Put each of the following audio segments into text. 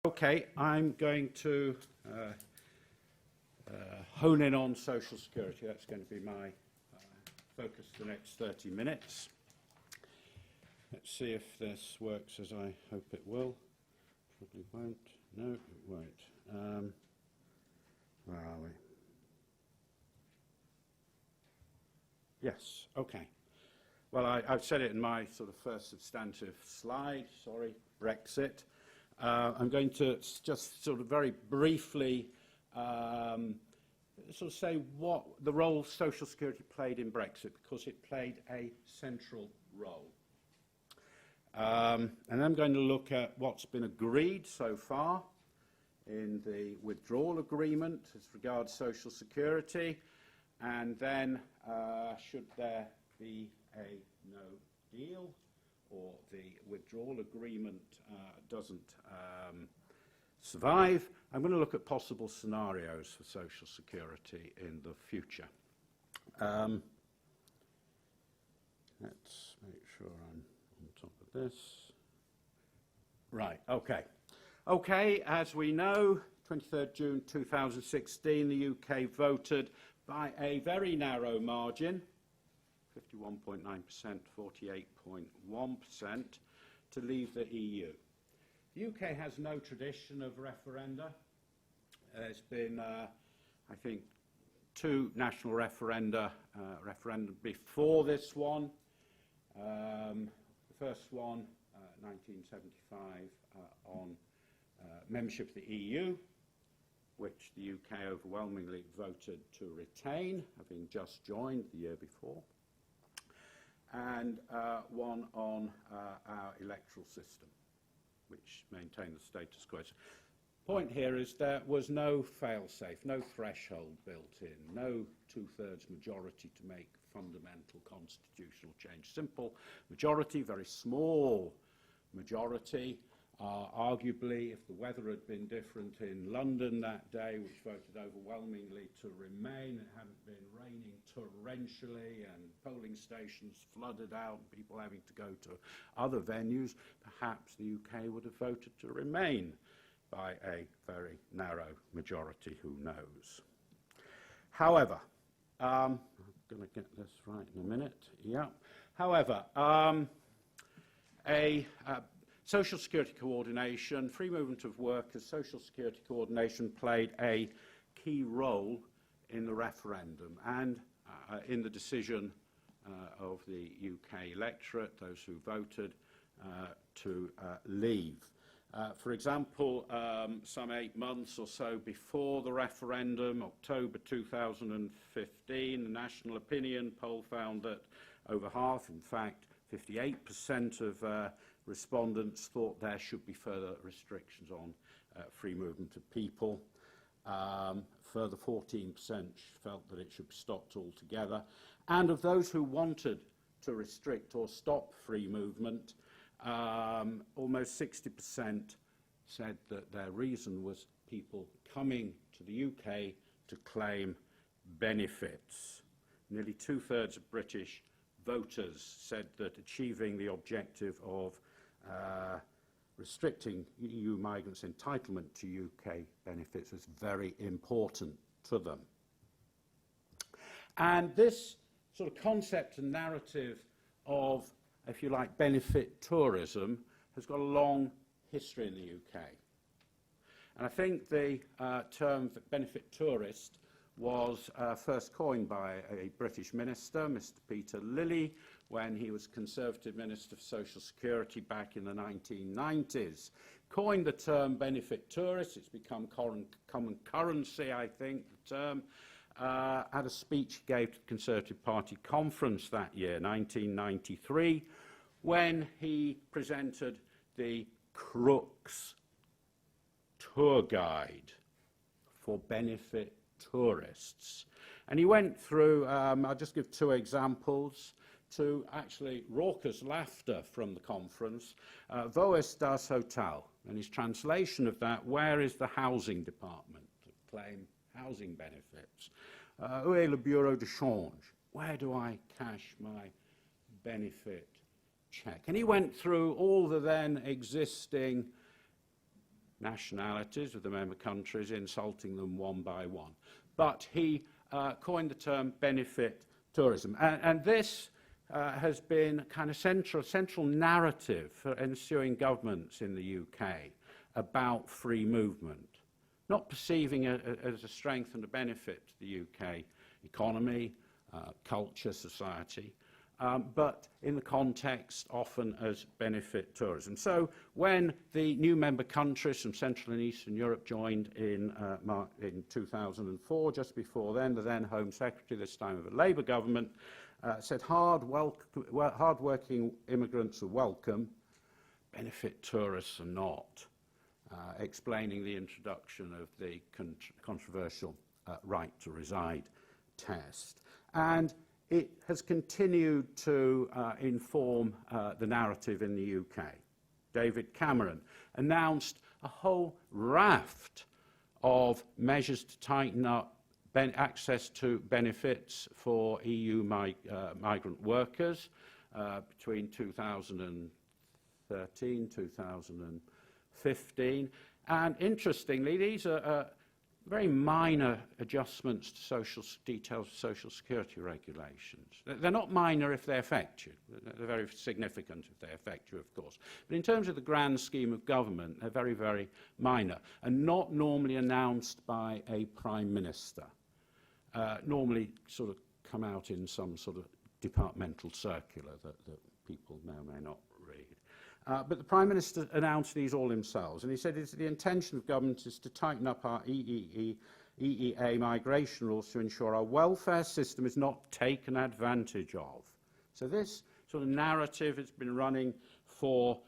Okay, I'm going to hone in on social security. That's going to be my focus for the next 30 minutes. Let's see if this works as I hope it will. Probably won't. No, it won't. Where are we? Yes, okay. Well, I've said it in my sort of first substantive slide, sorry, Brexit. I'm going to just sort of very briefly sort of say what the role social security played in Brexit, because it played a central role. And I'm going to look at what's been agreed so far in the withdrawal agreement as regards social security, and then should there be a no deal or the withdrawal agreement doesn't survive, I'm going to look at possible scenarios for social security in the future. Let's make sure I'm on top of this. Right, okay. Okay, as we know, 23rd June 2016, the UK voted by a very narrow margin, 51.9%, 48.1%, to leave the EU. The UK has no tradition of referenda. There's been, I think, two national referendum before this one. The first one, 1975, on membership of the EU, which the UK overwhelmingly voted to retain, having just joined the year before, and one on our electoral system, which maintained the status quo. The point here is there was no fail-safe, no threshold built in, no two-thirds majority to make fundamental constitutional change. Simple majority, very small majority. Arguably, if the weather had been different in London that day, which voted overwhelmingly to remain, it hadn't been raining torrentially and polling stations flooded out, and people having to go to other venues, perhaps the UK would have voted to remain by a very narrow majority, who knows. However, I'm going to get this right in a minute. Yeah. However, social security coordination, free movement of workers, social security coordination played a key role in the referendum and in the decision of the UK electorate, those who voted to leave. For example, some 8 months or so before the referendum, October 2015, the national opinion poll found that over half, in fact 58% of respondents thought there should be further restrictions on free movement of people. Further 14% felt that it should be stopped altogether. And of those who wanted to restrict or stop free movement, almost 60% said that their reason was people coming to the UK to claim benefits. Nearly two-thirds of British voters said that achieving the objective of restricting EU migrants' entitlement to UK benefits was very important to them. And this sort of concept and narrative of, if you like, benefit tourism has got a long history in the UK. And I think the term benefit tourist was first coined by a British minister, Mr. Peter Lilly, when he was Conservative Minister for Social Security back in the 1990s. Coined the term benefit tourist. It's become common currency, I think, the term, at a speech he gave to the Conservative Party conference that year, 1993, when he presented the Crooks tour guide for benefit tourists. And he went through, I'll just give two examples, to actually raucous laughter from the conference. Wo ist das Hotel? And his translation of that, where is the housing department to claim housing benefits? Où est le bureau de change? Where do I cash my benefit check? And he went through all the then existing nationalities, with the member countries, insulting them one by one. But he coined the term benefit tourism. And this has been a kind of central narrative for ensuing governments in the UK about free movement, not perceiving it as a strength and a benefit to the UK economy, culture, society, but in the context often as benefit tourism. So when the new member countries from Central and Eastern Europe joined in 2004, just before then, the then Home Secretary, this time of a Labour government, said hard-working immigrants are welcome, benefit tourists are not, explaining the introduction of the controversial right to reside test. And it has continued to inform the narrative in the UK. David Cameron announced a whole raft of measures to tighten up access to benefits for EU migrant workers between 2013, 2015. And interestingly, these are very minor adjustments to details of social security regulations. They're not minor if they affect you. They're very significant if they affect you, of course. But in terms of the grand scheme of government, they're very, very minor and not normally announced by a prime minister. Normally sort of come out in some sort of departmental circular that people may or may not read. But the Prime Minister announced these all himself, and he said the intention of government is to tighten up our EEA migration rules to ensure our welfare system is not taken advantage of. So this sort of narrative has been running for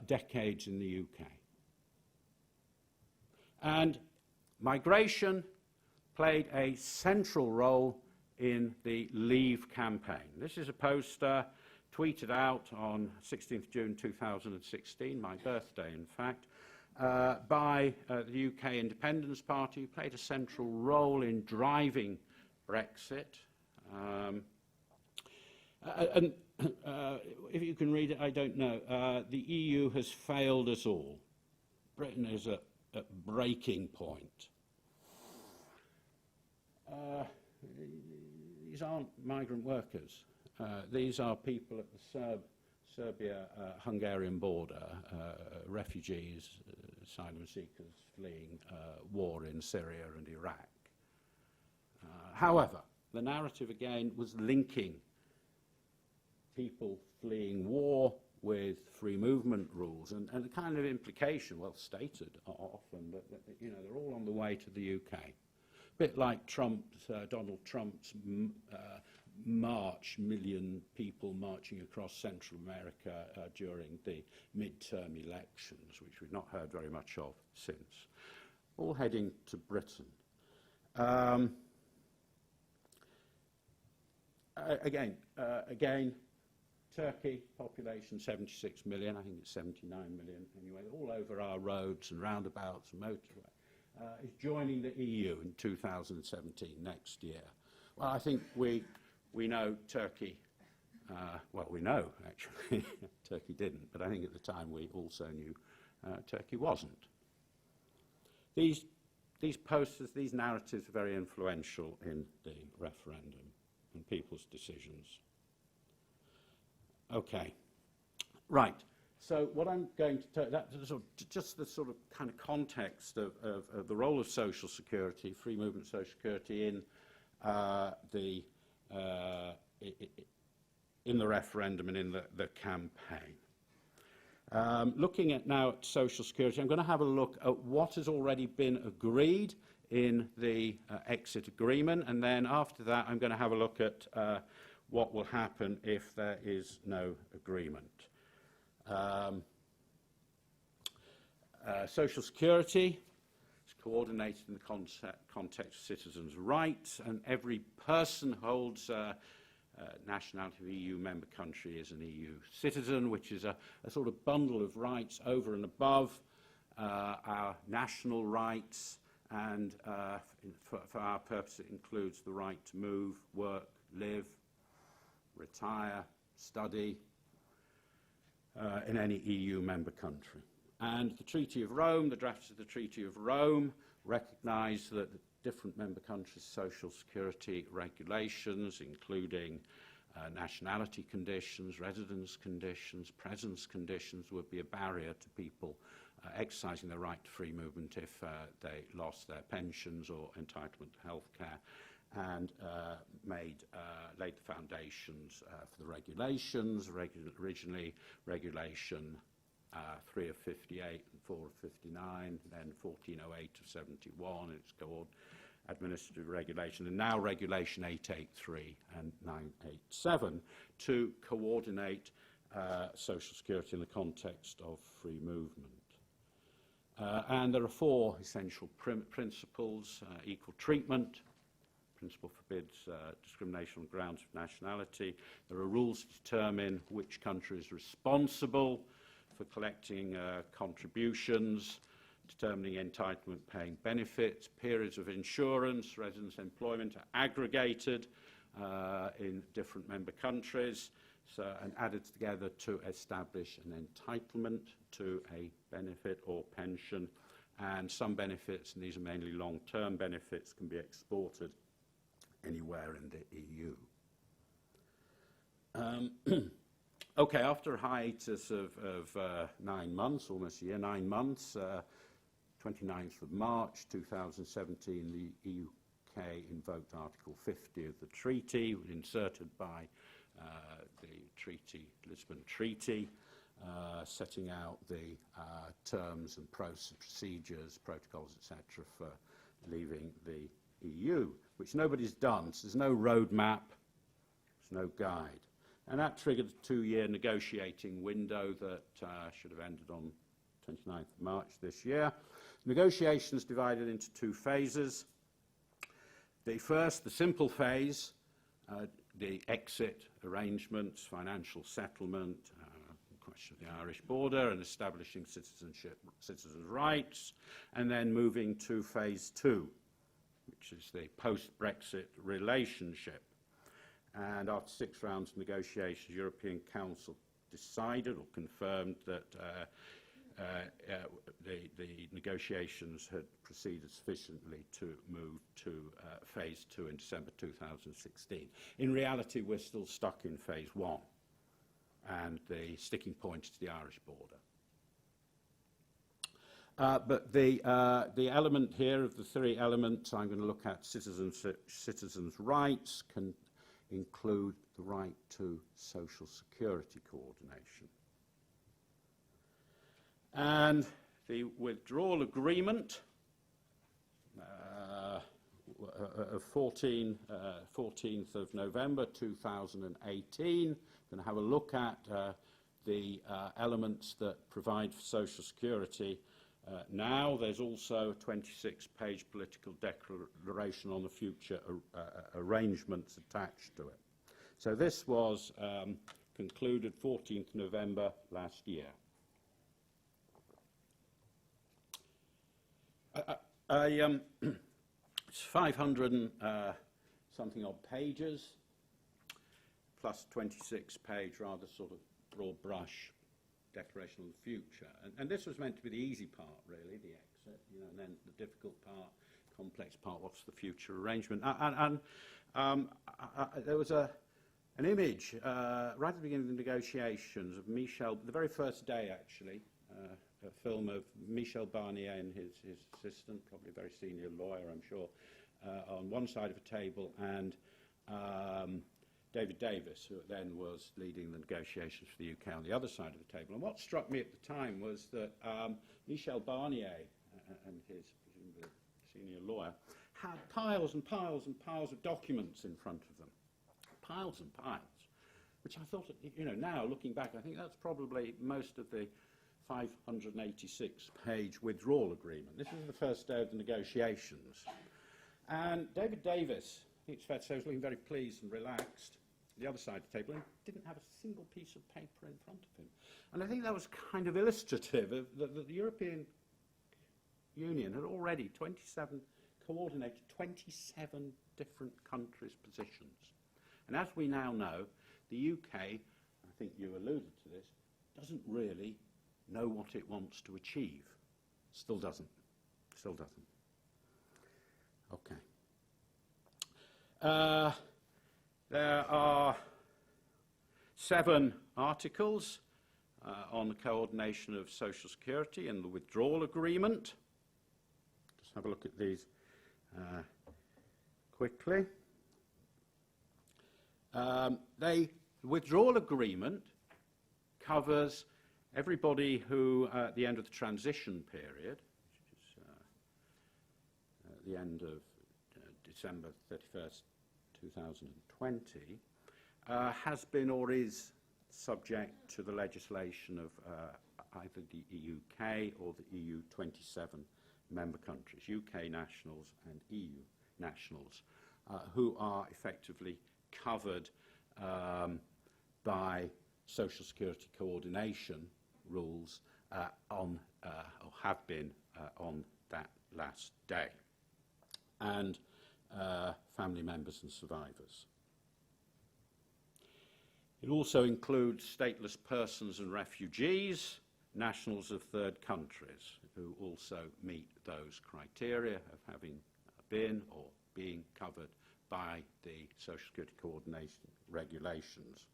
decades in the UK. And migration played a central role in the Leave campaign. This is a poster tweeted out on 16th June 2016, my birthday in fact, by the UK Independence Party, who played a central role in driving Brexit. And if you can read it, I don't know. The EU has failed us all. Britain is at breaking point. These aren't migrant workers. These are people at the Serbia-Hungarian border, refugees, asylum seekers fleeing war in Syria and Iraq. However, the narrative again was linking people fleeing war with free movement rules, and a kind of implication, well stated often, that you know, they're all on the way to the UK. A bit like Donald Trump's march, million people marching across Central America during the midterm elections, which we've not heard very much of since, all heading to Britain. Again, Turkey, population 76 million, I think it's 79 million anyway, all over our roads and roundabouts and motorway, is joining the EU in 2017, next year. Well, I think we know Turkey, well, we know, actually, Turkey didn't, but I think at the time we also knew Turkey wasn't. These posters, these narratives are very influential in the referendum and people's decisions. Okay, right. So what I'm going to tell you, that's just the sort of kind of context of the role of social security, free movement social security in the referendum and in the campaign. Looking at now at social security, I'm going to have a look at what has already been agreed in the exit agreement, and then after that I'm going to have a look at what will happen if there is no agreement. Social security is coordinated in the context of citizens' rights, and every person holds nationality of EU member country is an EU citizen, which is a sort of bundle of rights over and above our national rights, and for our purpose it includes the right to move, work, live, retire, study in any EU member country. And the Treaty of Rome, the drafts of the Treaty of Rome, recognise that the different member countries' social security regulations, including nationality conditions, residence conditions, presence conditions, would be a barrier to people exercising their right to free movement if they lost their pensions or entitlement to health care, and laid the foundations for the regulations. Originally, Regulation 3 of 58 and 4 of 59, then 1408 of 71, it's called Administrative Regulation, and now Regulation 883 and 987 to coordinate social security in the context of free movement. And there are four essential principles: equal treatment. Principle forbids discrimination on grounds of nationality. There are rules to determine which country is responsible for collecting contributions, determining entitlement, paying benefits. Periods of insurance, residence, employment are aggregated in different member countries and added together to establish an entitlement to a benefit or pension. And some benefits, and these are mainly long-term benefits, can be exported anywhere in the EU. Okay, after a hiatus of 9 months, almost a year, 9 months, 29th of March 2017, the UK invoked Article 50 of the treaty, inserted by the Lisbon Treaty, setting out the terms and procedures, protocols, etc., for leaving the EU, which nobody's done. So there's no roadmap, there's no guide. And that triggered a 2-year negotiating window that should have ended on 29th of March this year. Negotiations divided into 2 phases. The first, the simple phase, the exit arrangements, financial settlement, question of the Irish border and establishing citizens' rights, and then moving to phase 2, which is the post-Brexit relationship. And after 6 rounds of negotiations, the European Council decided or confirmed that the negotiations had proceeded sufficiently to move to phase 2 in December 2016. In reality, we're still stuck in phase 1, and the sticking point is the Irish border. But the element here of the 3 elements I'm going to look at, citizens' rights, can include the right to social security coordination. And the withdrawal agreement of 14th of November 2018, going to have a look at the elements that provide for social security. Now there's also a 26-page political declaration on the future arrangements attached to it. So this was concluded 14th November last year. It's 500 and something odd pages, plus 26-page rather sort of broad brush declaration on the future. And this was meant to be the easy part, really, the exit, and then the difficult part, complex part, what's the future arrangement. There was an image right at the beginning of the negotiations of Michel, the very first day actually, a film of Michel Barnier and his assistant, probably a very senior lawyer, I'm sure, on one side of a table, and David Davis, who then was leading the negotiations for the UK, on the other side of the table. And what struck me at the time was that Michel Barnier and his presumably senior lawyer had piles and piles and piles of documents in front of them, piles and piles, which I thought, now looking back, I think that's probably most of the 586-page withdrawal agreement. This was the first day of the negotiations. And David Davis, I think it's fair to say, was looking very pleased and relaxed at the other side of the table and didn't have a single piece of paper in front of him. And I think that was kind of illustrative of that the European Union had already coordinated 27 different countries' positions. And as we now know, the UK, I think you alluded to this, doesn't really know what it wants to achieve. Still doesn't. Still doesn't. Okay. There are 7 articles on the coordination of social security and the withdrawal agreement. Just have a look at these quickly. The withdrawal agreement covers everybody who, at the end of the transition period, which is at the end of December 31st, 2020, has been or is subject to the legislation of either the UK or the EU 27 member countries, UK nationals and EU nationals, who are effectively covered by social security coordination rules or have been on that last day, and family members and survivors. It also includes stateless persons and refugees, nationals of third countries, who also meet those criteria of having been or being covered by the Social Security Coordination regulations.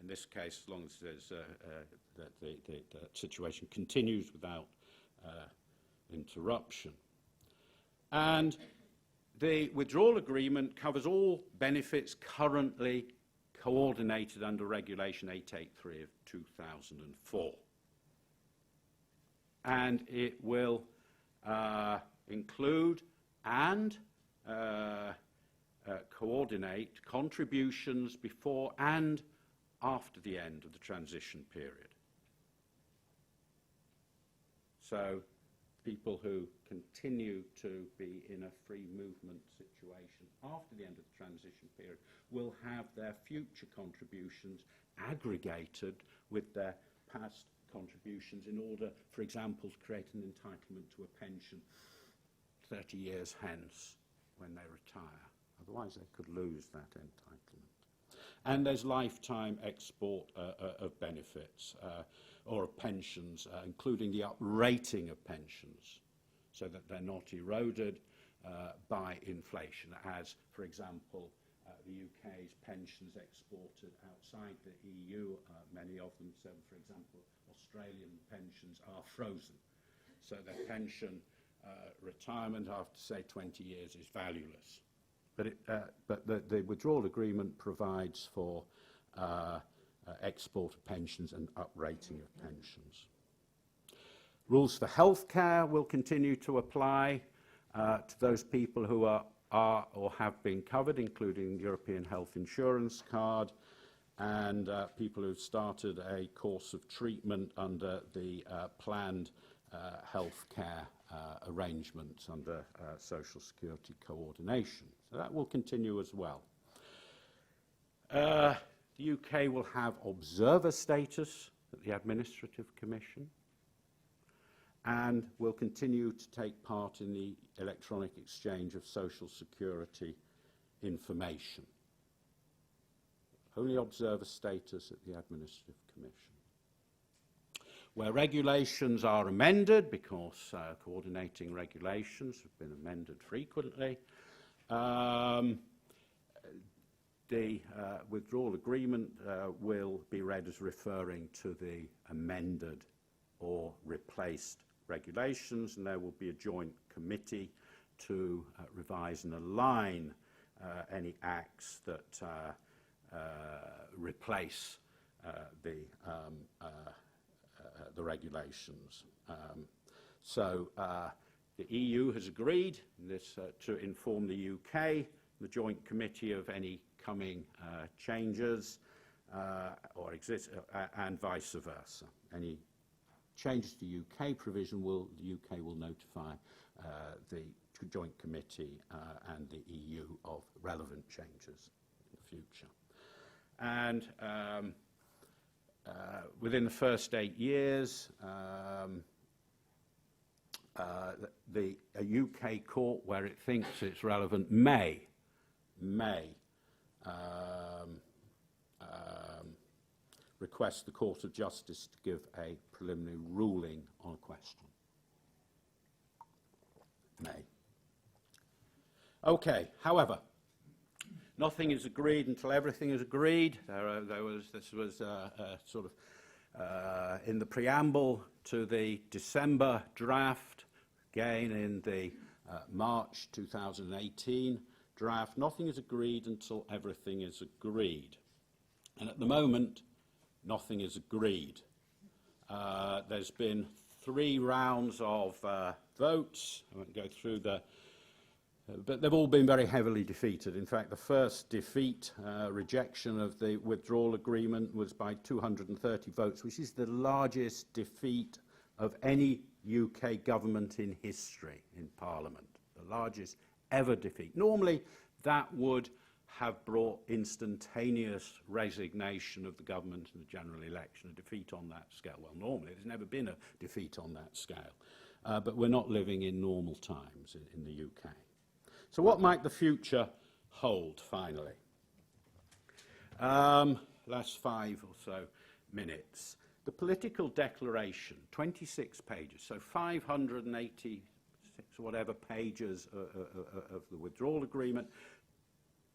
In this case, as long as there's, the situation continues without interruption. And the withdrawal agreement covers all benefits currently coordinated under Regulation 883 of 2004. And it will include and coordinate contributions before and after the end of the transition period. So people who continue to be in a free movement situation after the end of the transition period will have their future contributions aggregated with their past contributions in order, for example, to create an entitlement to a pension 30 years hence when they retire. Otherwise they could lose that entitlement. And there's lifetime export of benefits or of pensions, including the uprating of pensions, so that they're not eroded by inflation, as, for example, the UK's pensions exported outside the EU, many of them, so for example, Australian pensions are frozen. So their pension retirement after, say, 20 years is valueless. But the withdrawal agreement provides for export of pensions and uprating of pensions. Rules for healthcare will continue to apply to those people who are or have been covered, including the European Health Insurance Card, and people who've started a course of treatment under the planned healthcare arrangements under Social Security coordination. So that will continue as well. The UK will have observer status at the Administrative Commission and will continue to take part in the electronic exchange of Social Security information. Only observer status at the Administrative Commission. Where regulations are amended, because coordinating regulations have been amended frequently, the withdrawal agreement will be read as referring to the amended or replaced regulations, and there will be a joint committee to revise and align any acts that replace the regulations. So the EU has agreed this, to inform the UK, the joint committee, of any coming changes or exist, and vice versa. Any changes to UK provision the UK will notify the joint committee and the EU of relevant changes in the future. And within the first 8 years, a UK court, where it thinks it's relevant, may request the Court of Justice to give a preliminary ruling on a question. May. Okay, however, nothing is agreed until everything is agreed. This was sort of in the preamble to the December draft, again in the March 2018 draft. Nothing is agreed until everything is agreed. And at the moment, nothing is agreed. There's been 3 rounds of votes. I won't go through but they've all been very heavily defeated. In fact, the first defeat, rejection of the withdrawal agreement, was by 230 votes, which is the largest defeat of any UK government in history in Parliament, the largest ever defeat. Normally, that would have brought instantaneous resignation of the government in the general election, a defeat on that scale. Well, normally, there's never been a defeat on that scale. But we're not living in normal times in the UK. So what might the future hold, finally? Last 5 or so minutes. The political declaration, 26 pages, so 586 or whatever pages of the withdrawal agreement,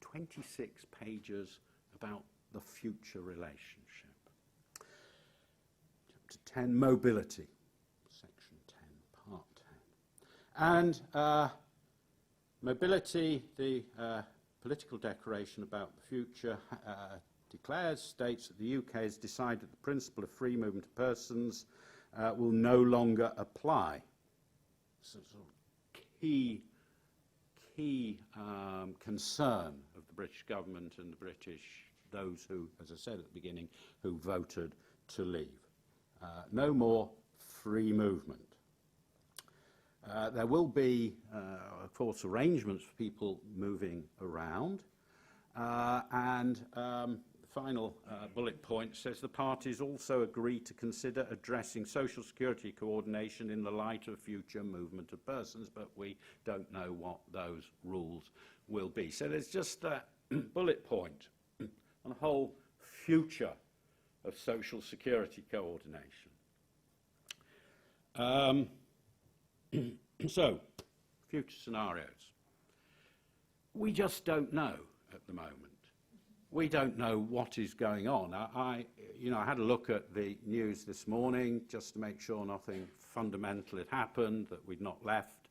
26 pages about the future relationship. Chapter 10, mobility, section 10, part 10. And mobility, the political declaration about the future states that the UK has decided the principle of free movement of persons will no longer apply. So, key concern of the British government and the those who, as I said at the beginning, who voted to leave. No more free movement. There will be, of course, arrangements for people moving around. The final bullet point says the parties also agree to consider addressing social security coordination in the light of future movement of persons, but we don't know what those rules will be. So there's just a bullet point on the whole future of social security coordination. So, future scenarios. We just don't know at the moment. We don't know what is going on. I had a look at the news this morning just to make sure nothing fundamental had happened, that we'd not left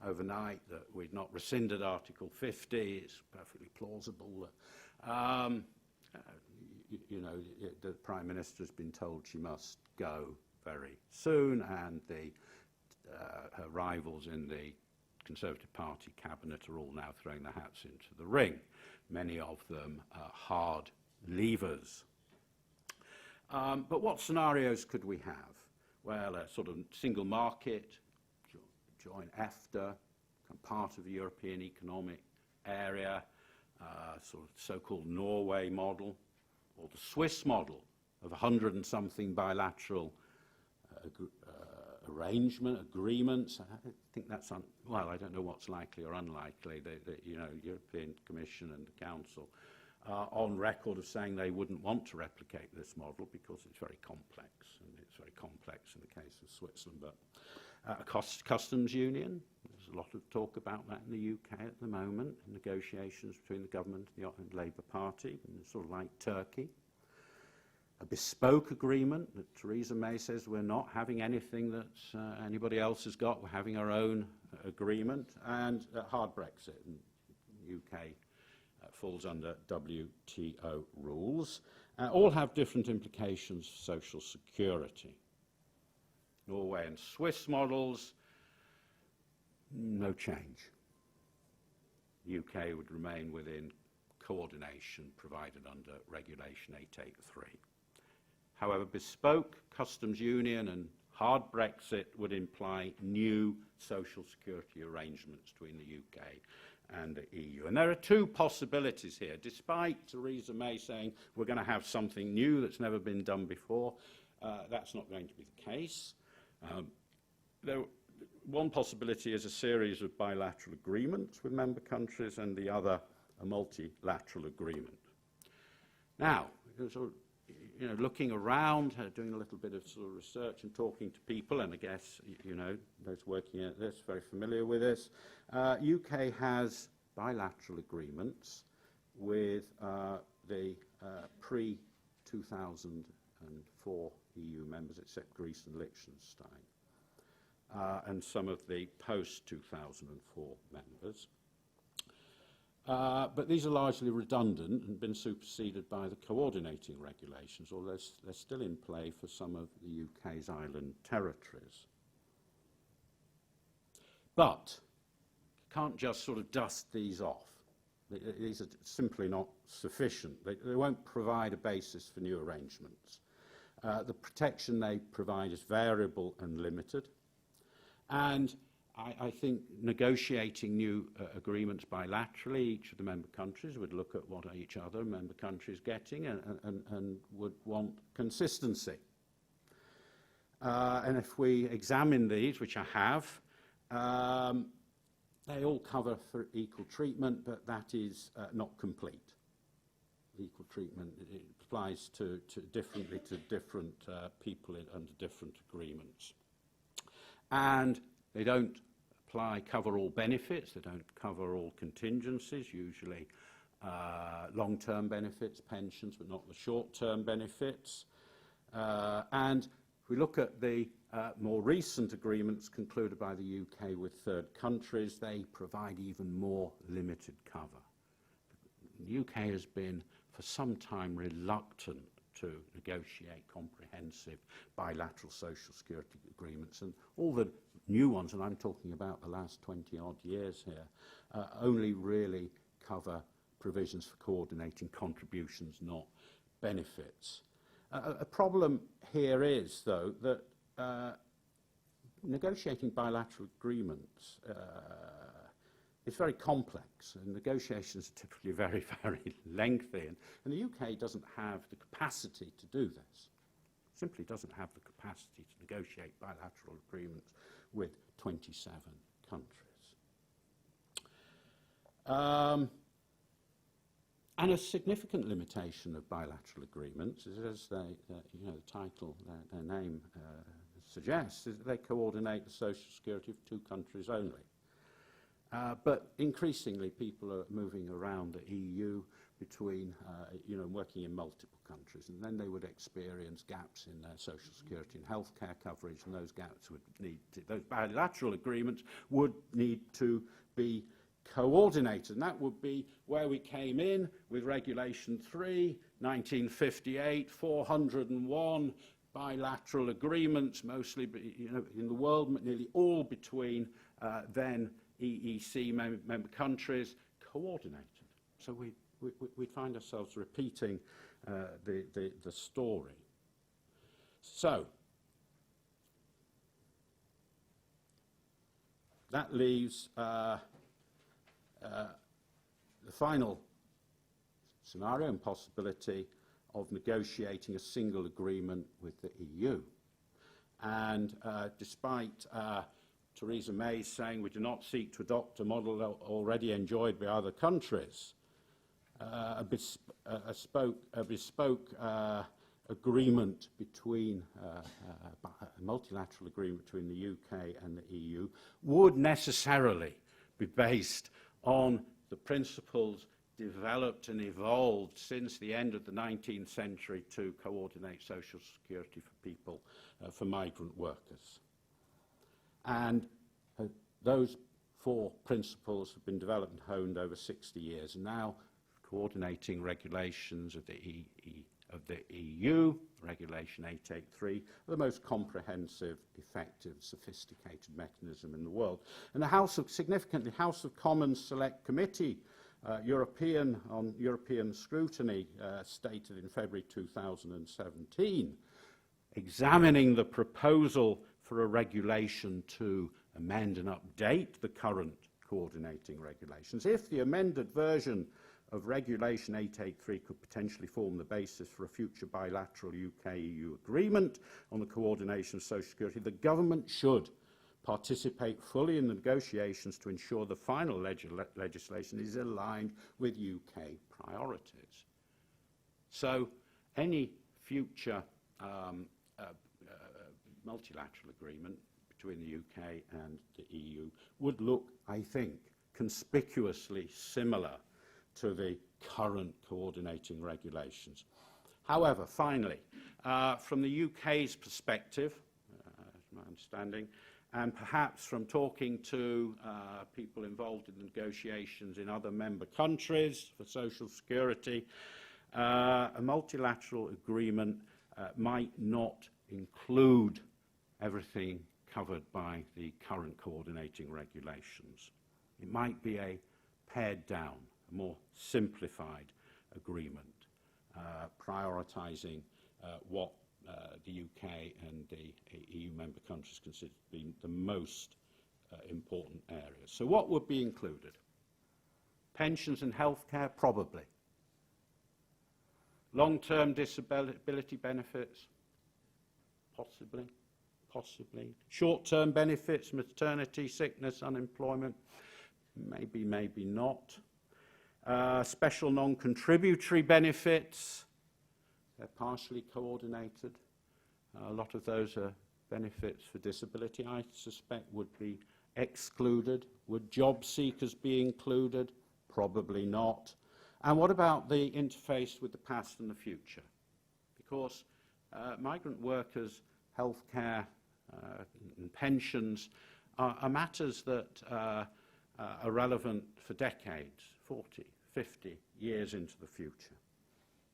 overnight, that we'd not rescinded Article 50. It's perfectly plausible. The Prime Minister has been told she must go very soon, and her rivals in the Conservative Party cabinet are all now throwing their hats into the ring. Many of them hard leavers. But what scenarios could we have? Well, a sort of single market, join EFTA, become part of the European Economic Area, sort of so-called Norway model, or the Swiss model of 100 and something bilateral agreements. I think that's, I don't know what's likely or unlikely. The European Commission and the Council are on record of saying they wouldn't want to replicate this model because it's very complex, and it's very complex in the case of Switzerland. But a customs union, there's a lot of talk about that in the UK at the moment, negotiations between the government and the Labour Party, and sort of like Turkey. A bespoke agreement that Theresa May says we're not having anything that anybody else has got, we're having our own agreement, and hard Brexit. And the UK falls under WTO rules. All have different implications for social security. Norway and Swiss models, no change. The UK would remain within coordination provided under Regulation 883. However, bespoke customs union and hard Brexit would imply new social security arrangements between the UK and the EU. And there are 2 possibilities here. Despite Theresa May saying we're going to have something new that's never been done before, that's not going to be the case. One possibility is a series of bilateral agreements with member countries, and the other a multilateral agreement. Now, looking around, doing a little bit of sort of research and talking to people, and I guess, those working at this, very familiar with this, UK has bilateral agreements with the pre-2004 EU members, except Greece and Liechtenstein, and some of the post-2004 members. But these are largely redundant and been superseded by the coordinating regulations, although they're still in play for some of the UK's island territories. But you can't just sort of dust these off. These are simply not sufficient. They won't provide a basis for new arrangements. The protection they provide is variable and limited. And I think negotiating new agreements bilaterally, each of the member countries would look at what each other member country is getting and would want consistency. And if we examine these, which I have, they all cover for equal treatment, but that is not complete. Equal treatment, it applies differently to different people under different agreements. And they don't cover all benefits, they don't cover all contingencies, usually long-term benefits, pensions, but not the short-term benefits. And if we look at the more recent agreements concluded by the UK with third countries, they provide even more limited cover. The UK has been for some time reluctant to negotiate comprehensive bilateral social security agreements, and all the new ones, and I'm talking about the last 20-odd years here, only really cover provisions for coordinating contributions, not benefits. A problem here is, though, that negotiating bilateral agreements is very complex, and negotiations are typically very, very lengthy, and the UK doesn't have the capacity to do this. Simply doesn't have the capacity to negotiate bilateral agreements with 27 countries. And a significant limitation of bilateral agreements is, as the title, their name suggests, is that they coordinate the social security of two countries only. But increasingly, people are moving around the EU between, working in multiple countries, and then they would experience gaps in their social security and healthcare coverage, and those gaps would those bilateral agreements would need to be coordinated, and that would be where we came in with Regulation 3, 1958, 401 bilateral agreements, mostly, in the world, nearly all between then EEC member countries, coordinated. So we find ourselves repeating the story. So that leaves the final scenario and possibility of negotiating a single agreement with the EU. And despite Theresa May saying we do not seek to adopt a model already enjoyed by other countries, a bespoke agreement between, a multilateral agreement between the UK and the EU would necessarily be based on the principles developed and evolved since the end of the 19th century to coordinate social security for people, for migrant workers. And those four principles have been developed and honed over 60 years. And now, coordinating regulations of the EU, Regulation 883, are the most comprehensive, effective, sophisticated mechanism in the world. And the House of Commons Select Committee, on European scrutiny, stated in February 2017, examining the proposal for a regulation to amend and update the current coordinating regulations. If the amended version of Regulation 883 could potentially form the basis for a future bilateral UK-EU agreement on the coordination of social security, the government should participate fully in the negotiations to ensure the final legislation is aligned with UK priorities. So any future multilateral agreement between the UK and the EU would look, I think, conspicuously similar to the current coordinating regulations. However, finally, from the UK's perspective, my understanding, and perhaps from talking to people involved in the negotiations in other member countries for social security, a multilateral agreement might not include everything covered by the current coordinating regulations. It might be a pared down, a more simplified agreement, prioritising what the UK and the EU member countries consider to be the most important areas. So what would be included? Pensions and healthcare, probably. Long-term disability benefits, possibly. Short-term benefits, maternity, sickness, unemployment, maybe, maybe not. Special non-contributory benefits, they're partially coordinated. A lot of those are benefits for disability, I suspect, would be excluded. Would job seekers be included? Probably not. And what about the interface with the past and the future? Because migrant workers' healthcare and pensions are matters that are relevant for decades, 40, 50 years into the future.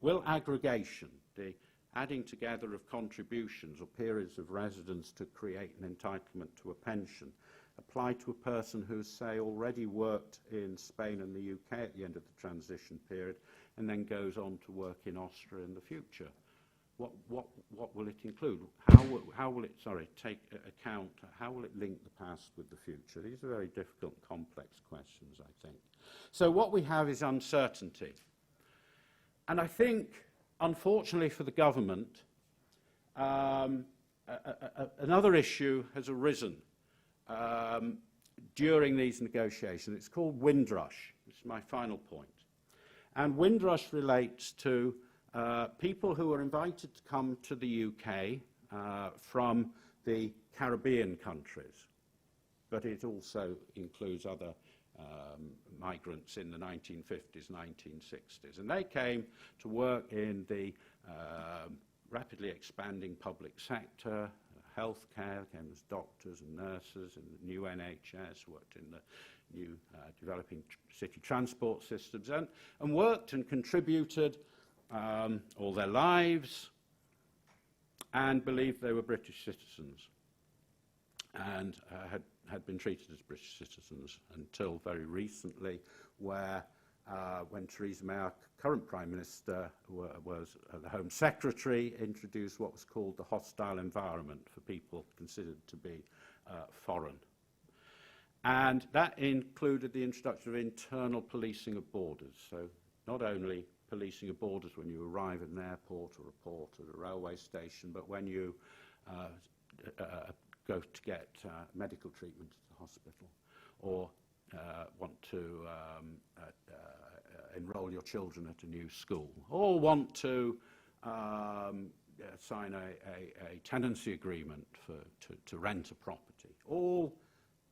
Will aggregation, the adding together of contributions or periods of residence to create an entitlement to a pension, apply to a person who's, say, already worked in Spain and the UK at the end of the transition period and then goes on to work in Austria in the future? What will it include? How will it, take account, how will it link the past with the future? These are very difficult and complex questions, I think. So what we have is uncertainty. And I think, unfortunately for the government, another issue has arisen during these negotiations. It's called Windrush. This is my final point. And Windrush relates to people who are invited to come to the UK from the Caribbean countries, but it also includes other migrants in the 1950s, 1960s. And they came to work in the rapidly expanding public sector, healthcare, came as doctors and nurses in the new NHS, worked in the new developing city transport systems, and worked and contributed all their lives and believed they were British citizens and had been treated as British citizens until very recently, where when Theresa May, our current Prime Minister, was the Home Secretary, introduced what was called the hostile environment for people considered to be foreign. And that included the introduction of internal policing of borders. So not only policing of borders when you arrive at an airport or a port or a railway station, but when you go to get medical treatment at the hospital, or want to enroll your children at a new school, or want to sign a tenancy agreement to rent a property. All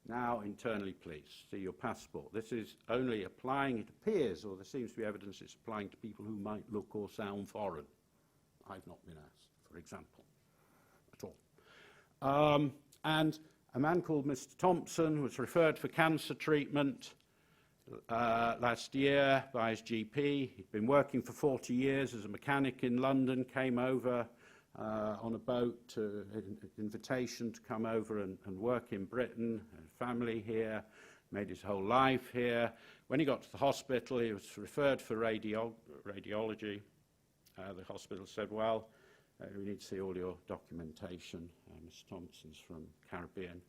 now internally policed. See your passport. This is only applying, it appears, or there seems to be evidence it's applying to people who might look or sound foreign. I've not been asked, for example, at all. And a man called Mr. Thompson was referred for cancer treatment last year by his GP. He'd been working for 40 years as a mechanic in London, came over on a boat, an invitation to come over and work in Britain, had family here, made his whole life here. When he got to the hospital, he was referred for radiology. The hospital said, well, we need to see all your documentation. Mr. Thompson's from Caribbean.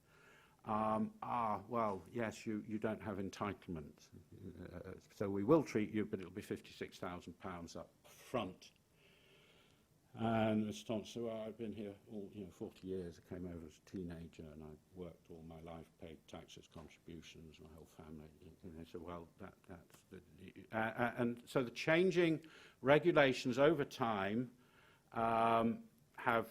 Well, yes, you don't have entitlement. So we will treat you, but it'll be £56,000 up front. And Mr. Thompson said, well, I've been here all 40 years. I came over as a teenager and I worked all my life, paid taxes, contributions, my whole family. And they said, well, and so the changing regulations over time have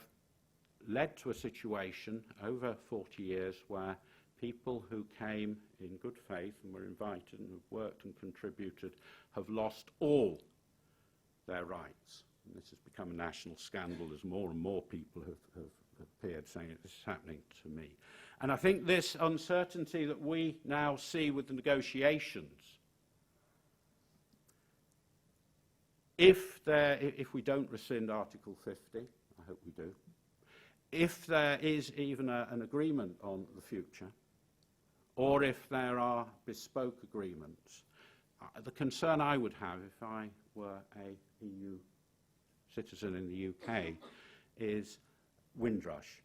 led to a situation over 40 years where people who came in good faith and were invited and have worked and contributed have lost all their rights. And this has become a national scandal as more and more people have appeared saying this is happening to me. And I think this uncertainty that we now see with the negotiations, if we don't rescind Article 50, I hope we do, if there is even an agreement on the future, or if there are bespoke agreements, the concern I would have if I were a EU citizen in the UK is Windrush.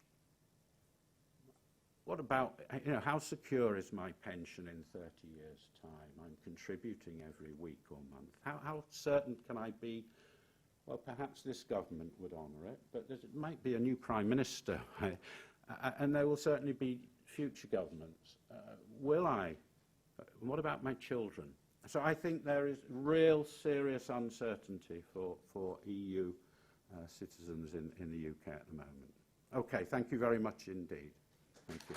What about, how secure is my pension in 30 years' time? I'm contributing every week or month. How certain can I be? Well, perhaps this government would honour it, but it might be a new Prime Minister, and there will certainly be future governments. Will I? What about my children? So I think there is real serious uncertainty for EU citizens in the UK at the moment. Okay, thank you very much indeed. Thank you.